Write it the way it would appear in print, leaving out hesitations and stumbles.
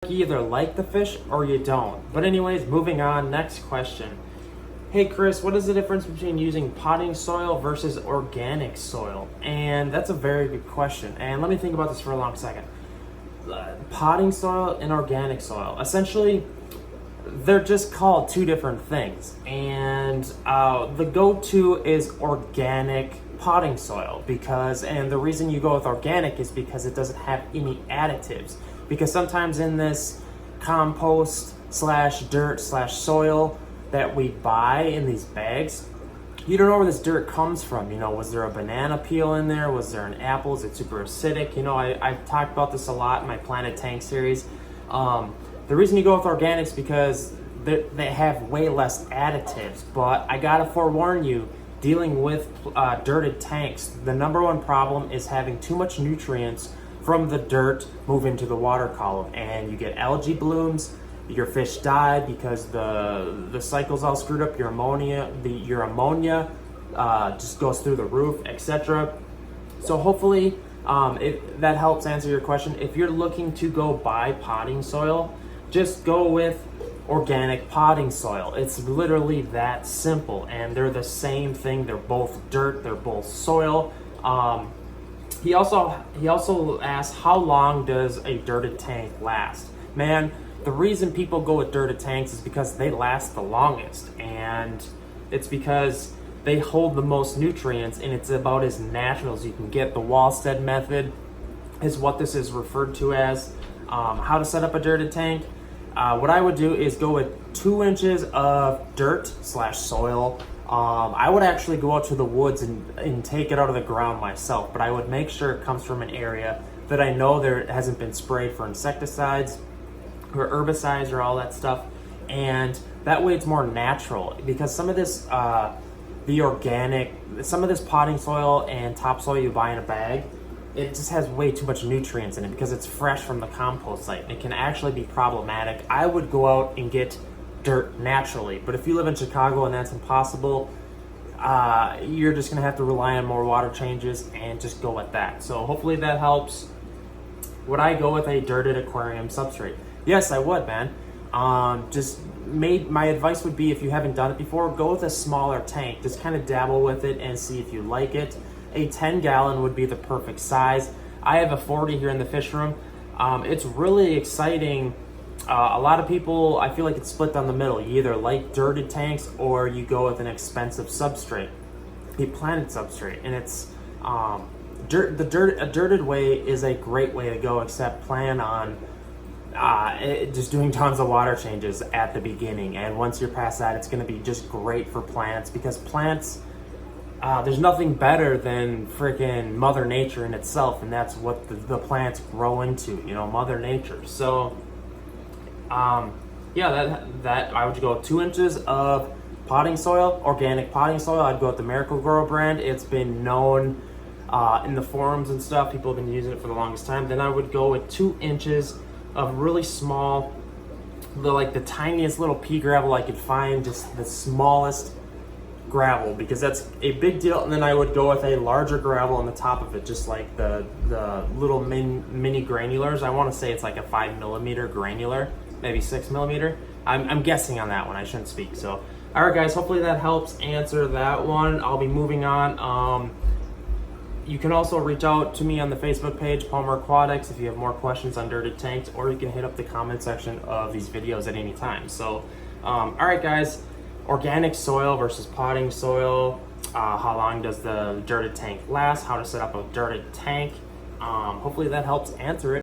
like you either like the fish or you don't. But anyways, moving on, next question. Hey Chris, what is the difference between using potting soil versus organic soil? And that's a very good question. And let me think about this for a long second. Potting soil and organic soil, essentially, they're just called two different things. And the go-to is organic potting soil and the reason you go with organic is because it doesn't have any additives. Because sometimes in this compost slash dirt slash soil that we buy in these bags, you don't know where this dirt comes from. You know, was there a banana peel in there? Was there an apple? Is it super acidic? You know, I've talked about this a lot in my Planet Tank series. The reason you go with organics because they have way less additives. But I gotta forewarn you, dealing with dirted tanks, the number one problem is having too much nutrients from the dirt move into the water column, and you get algae blooms. Your fish die because the cycle's all screwed up. Your ammonia just goes through the roof, etc. So hopefully that helps answer your question. If you're looking to go buy potting soil, just go with organic potting soil. It's literally that simple, and they're the same thing. They're both dirt. They're both soil. He also asked, how long does a dirted tank last? Man, the reason people go with dirted tanks is because they last the longest, and it's because they hold the most nutrients, and it's about as natural as you can get. The Wallstead method is what this is referred to as. How to set up a dirted tank? What I would do is go with 2 inches of dirt slash soil. I would actually go out to the woods and take it out of the ground myself, but I would make sure it comes from an area that I know there hasn't been sprayed for insecticides or herbicides or all that stuff, and that way it's more natural. Because some of this some of this potting soil and topsoil you buy in a bag, it just has way too much nutrients in it because it's fresh from the compost site, and it can actually be problematic. I would go out and get dirt naturally, but if you live in Chicago and that's impossible, you're just gonna have to rely on more water changes and just go with that. So hopefully that helps. Would I go with a dirted aquarium substrate? Yes, I would, man. My advice would be, if you haven't done it before, go with a smaller tank. Just kind of dabble with it and see if you like it. A 10-gallon would be the perfect size. I have a 40 here in the fish room. It's really exciting. A lot of people, I feel like it's split down the middle. You either like dirted tanks or you go with an expensive substrate, a planted substrate. And it's a dirted way is a great way to go, except plan on just doing tons of water changes at the beginning. And once you're past that, it's going to be just great for plants, because plants, there's nothing better than freaking Mother Nature in itself, and that's what the plants grow into, you know, Mother Nature. So yeah, that I would go 2 inches of potting soil, organic potting soil. I'd go with the Miracle-Gro brand. It's been known in the forums and stuff. People have been using it for the longest time. Then I would go with 2 inches of really small, the tiniest little pea gravel I could find, just the smallest gravel, because that's a big deal. And then I would go with a larger gravel on the top of it, just like the little mini granulars. I want to say it's like a 5mm granular, maybe 6mm. I'm guessing on that one. I shouldn't speak. So, all right, guys. Hopefully that helps answer that one. I'll be moving on. You can also reach out to me on the Facebook page, Palmer Aquatics, if you have more questions on dirted tanks, or you can hit up the comment section of these videos at any time. So, all right, guys. Organic soil versus potting soil. How long does the dirted tank last? How to set up a dirted tank. Hopefully that helps answer it.